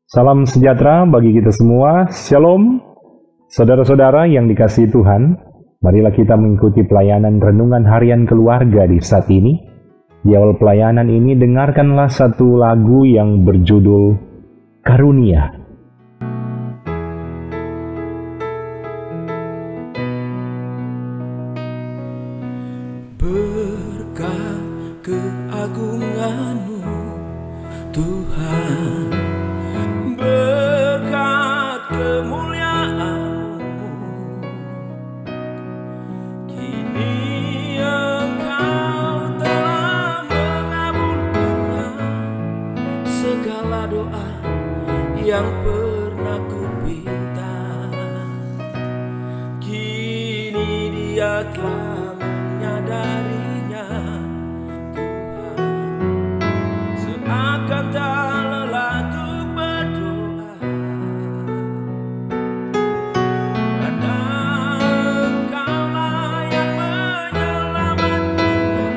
Salam sejahtera bagi kita semua. Shalom. Saudara-saudara yang dikasihi Tuhan, marilah kita mengikuti pelayanan renungan harian keluarga di saat ini. Di awal pelayanan ini, dengarkanlah satu lagu yang berjudul Karunia. Berkat keagungan-Mu, Tuhan, berkat kemuliaan-Mu, kini Engkau telah mengabulkannya segala doa yang pernah kupinta. Kini Dia telah menyadarinya, Tuhan, seakan tak lelah untuk berdoa, karena Engkaulah yang menyelamatkannya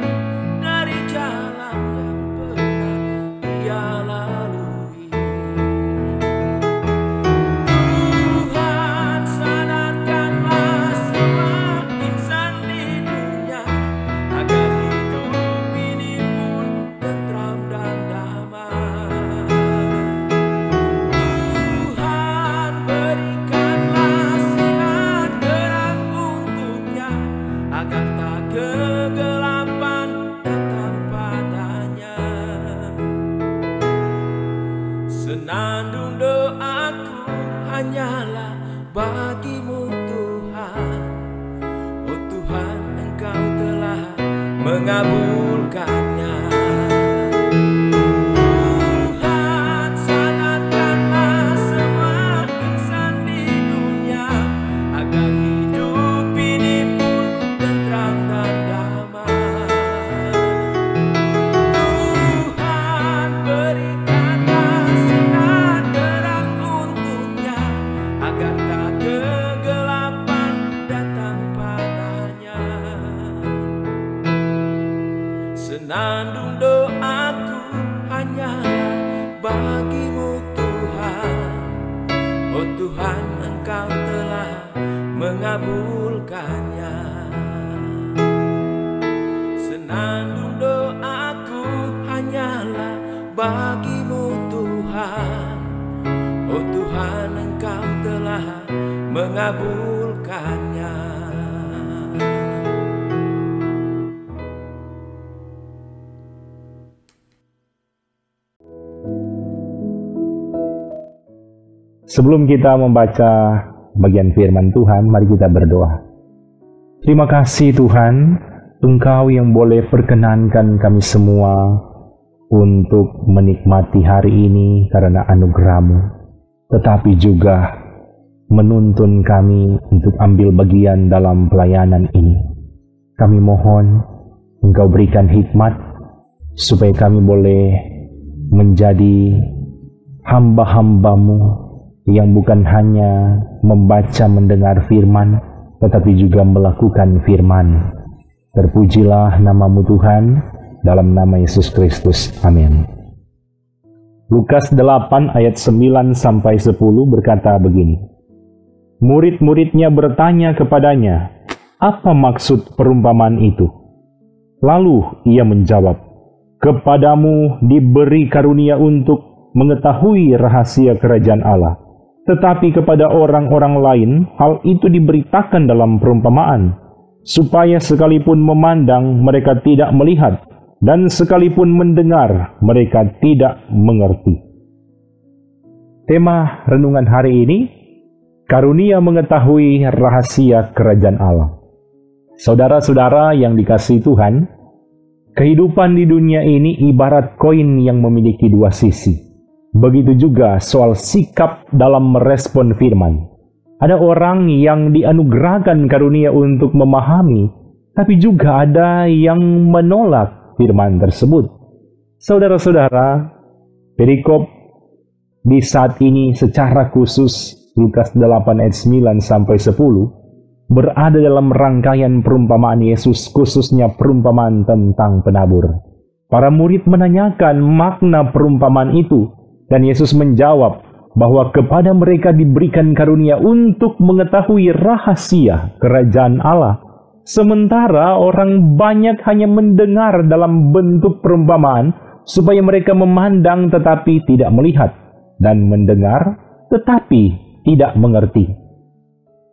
dari jalan yang pernah dia lalui. Tuhan, sadarkanlah semua insan di dunia agar hidup ini pun tentram dan damai. Tuhan, berikanlah sinar terang untuknya agar tak kegelapan datang padanya. Senandung doaku hanyalah bagi-Mu, Tuhan. Oh Tuhan, Engkau telah mengabulkannya. Tuhan, sadarkanlah semua insan di dunia agar hidup ini pun tentram dan damai. Tuhan, berikanlah sinar terang untuknya agar tak kegelapan datang padanya. Senandung doaku hanyalah bagi-Mu, Tuhan. Oh Tuhan, Engkau telah mengabulkannya. Senandung doaku hanyalah bagi-Mu, Tuhan. Oh Tuhan, Engkau telah mengabulkannya. Sebelum kita membaca bagian firman Tuhan, mari kita berdoa. Terima kasih Tuhan, Engkau yang boleh perkenankan kami semua untuk menikmati hari ini karena anugerah-Mu, tetapi juga menuntun kami untuk ambil bagian dalam pelayanan ini. Kami mohon Engkau berikan hikmat supaya kami boleh menjadi hamba-hamba-Mu yang bukan hanya membaca mendengar firman, tetapi juga melakukan firman. Terpujilah nama-Mu Tuhan, dalam nama Yesus Kristus. Amin. Lukas 8 ayat 9-10 berkata begini. Murid-muridnya bertanya kepadanya, apa maksud perumpamaan itu? Lalu ia menjawab, kepadamu diberi karunia untuk mengetahui rahasia kerajaan Allah. Tetapi kepada orang-orang lain, hal itu diberitakan dalam perumpamaan, supaya sekalipun memandang, mereka tidak melihat, dan sekalipun mendengar, mereka tidak mengerti. Tema renungan hari ini, karunia mengetahui rahasia kerajaan Allah. Saudara-saudara yang dikasihi Tuhan, kehidupan di dunia ini ibarat koin yang memiliki dua sisi. Begitu juga soal sikap dalam merespon firman. Ada orang yang dianugerahkan karunia untuk memahami, tapi juga ada yang menolak firman tersebut. Saudara-saudara, perikop di saat ini secara khusus Lukas 8 ayat 9-10 berada dalam rangkaian perumpamaan Yesus, khususnya perumpamaan tentang penabur. Para murid menanyakan makna perumpamaan itu, dan Yesus menjawab, bahwa kepada mereka diberikan karunia untuk mengetahui rahasia kerajaan Allah, sementara orang banyak hanya mendengar dalam bentuk perumpamaan, supaya mereka memandang tetapi tidak melihat, dan mendengar tetapi tidak mengerti.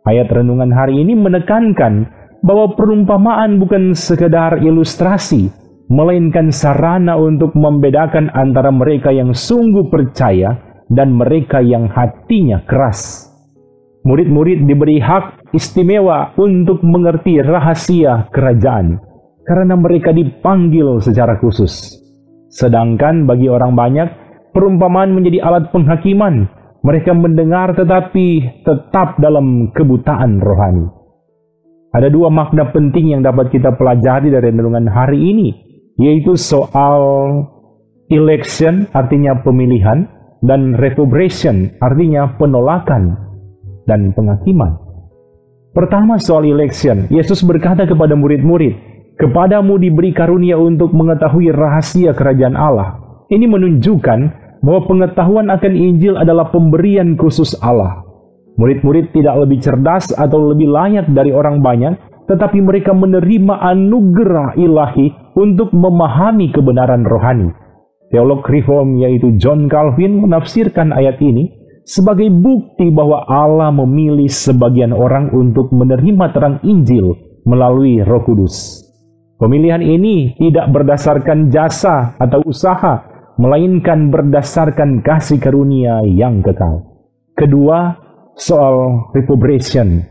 Ayat renungan hari ini menekankan bahwa perumpamaan bukan sekedar ilustrasi, melainkan sarana untuk membedakan antara mereka yang sungguh percaya dan mereka yang hatinya keras. Murid-murid diberi hak istimewa untuk mengerti rahasia kerajaan, karena mereka dipanggil secara khusus. Sedangkan bagi orang banyak, perumpamaan menjadi alat penghakiman. Mereka mendengar tetapi tetap dalam kebutaan rohani. Ada dua makna penting yang dapat kita pelajari dari renungan hari ini, yaitu soal election, artinya pemilihan, dan reprobation, artinya penolakan dan penghakiman. Pertama, soal election. Yesus berkata kepada murid-murid, "Kepadamu diberi karunia untuk mengetahui rahasia kerajaan Allah." Ini menunjukkan bahwa pengetahuan akan Injil adalah pemberian khusus Allah. Murid-murid tidak lebih cerdas atau lebih layak dari orang banyak, tetapi mereka menerima anugerah ilahi untuk memahami kebenaran rohani. Teolog Reform yaitu John Calvin menafsirkan ayat ini sebagai bukti bahwa Allah memilih sebagian orang untuk menerima terang Injil melalui Roh Kudus. Pemilihan ini tidak berdasarkan jasa atau usaha, melainkan berdasarkan kasih karunia yang kekal. Kedua, soal reprobation.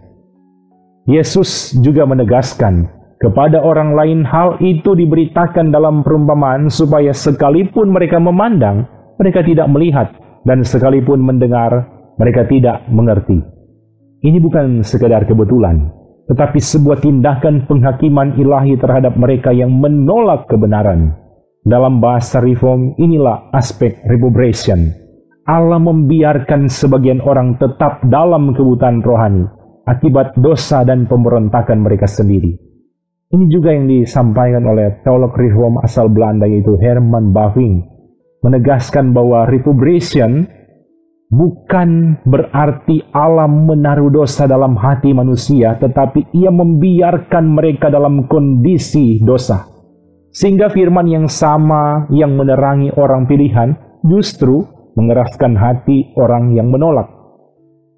Yesus juga menegaskan, kepada orang lain hal itu diberitakan dalam perumpamaan supaya sekalipun mereka memandang, mereka tidak melihat, dan sekalipun mendengar, mereka tidak mengerti. Ini bukan sekedar kebetulan, tetapi sebuah tindakan penghakiman ilahi terhadap mereka yang menolak kebenaran. Dalam bahasa Reform, inilah aspek reprobation. Allah membiarkan sebagian orang tetap dalam kebutaan rohani akibat dosa dan pemberontakan mereka sendiri. Ini juga yang disampaikan oleh teolog Reform asal Belanda yaitu Herman Bavinck, menegaskan bahwa reprobation bukan berarti Allah menaruh dosa dalam hati manusia, tetapi Ia membiarkan mereka dalam kondisi dosa. Sehingga firman yang sama yang menerangi orang pilihan justru mengeraskan hati orang yang menolak.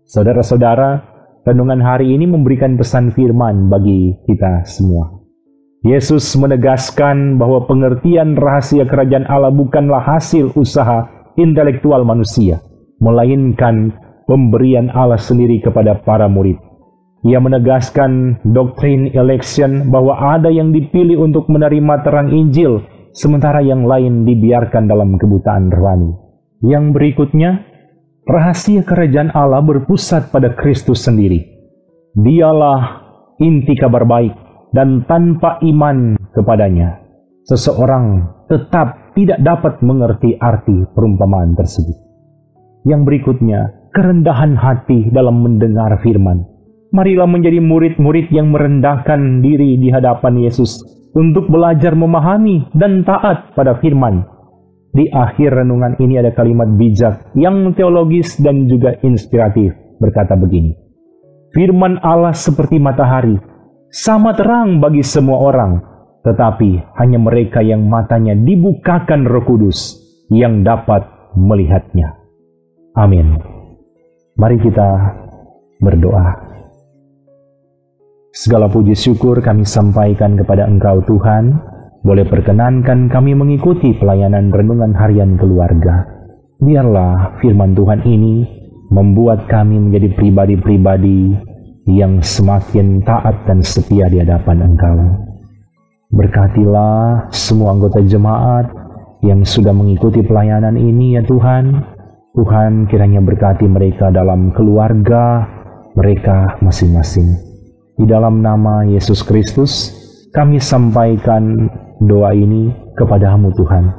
Saudara-saudara, renungan hari ini memberikan pesan firman bagi kita semua. Yesus menegaskan bahwa pengertian rahasia kerajaan Allah bukanlah hasil usaha intelektual manusia, melainkan pemberian Allah sendiri kepada para murid. Ia menegaskan doktrin election bahwa ada yang dipilih untuk menerima terang Injil, sementara yang lain dibiarkan dalam kebutaan rohani. Yang berikutnya, rahasia kerajaan Allah berpusat pada Kristus sendiri. Dialah inti kabar baik, dan tanpa iman kepadanya, seseorang tetap tidak dapat mengerti arti perumpamaan tersebut. Yang berikutnya, kerendahan hati dalam mendengar firman. Marilah menjadi murid-murid yang merendahkan diri di hadapan Yesus untuk belajar memahami dan taat pada firman. Di akhir renungan ini ada kalimat bijak yang teologis dan juga inspiratif, berkata begini, "Firman Allah seperti matahari, sama terang bagi semua orang, tetapi hanya mereka yang matanya dibukakan Roh Kudus yang dapat melihatnya." Amin. Mari kita berdoa. Segala puji syukur kami sampaikan kepada Engkau Tuhan. Boleh perkenankan kami mengikuti pelayanan renungan harian keluarga. Biarlah firman Tuhan ini membuat kami menjadi pribadi-pribadi yang semakin taat dan setia di hadapan Engkau. Berkatilah semua anggota jemaat yang sudah mengikuti pelayanan ini ya Tuhan. Tuhan kiranya berkati mereka dalam keluarga mereka masing-masing. Di dalam nama Yesus Kristus kami sampaikan doa ini kepada-Mu Tuhan.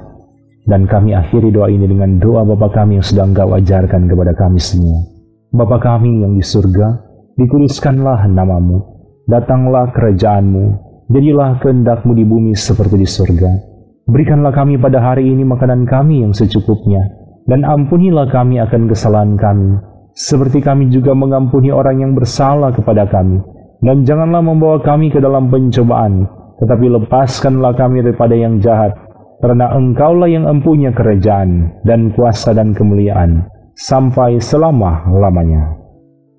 Dan kami akhiri doa ini dengan doa Bapa kami yang sudah Engkau ajarkan kepada kami semua. Bapa kami yang di surga, dikuduskanlah nama-Mu, datanglah kerajaan-Mu, jadilah kehendak-Mu di bumi seperti di surga. Berikanlah kami pada hari ini makanan kami yang secukupnya, dan ampunilah kami akan kesalahan kami, seperti kami juga mengampuni orang yang bersalah kepada kami. Dan janganlah membawa kami ke dalam pencobaan, tetapi lepaskanlah kami daripada yang jahat, karena Engkaulah yang empunya kerajaan, dan kuasa dan kemuliaan, sampai selama-lamanya.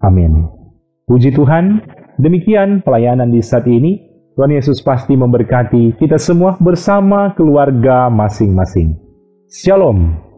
Amin. Puji Tuhan, demikian pelayanan di saat ini. Tuhan Yesus pasti memberkati kita semua bersama keluarga masing-masing. Shalom.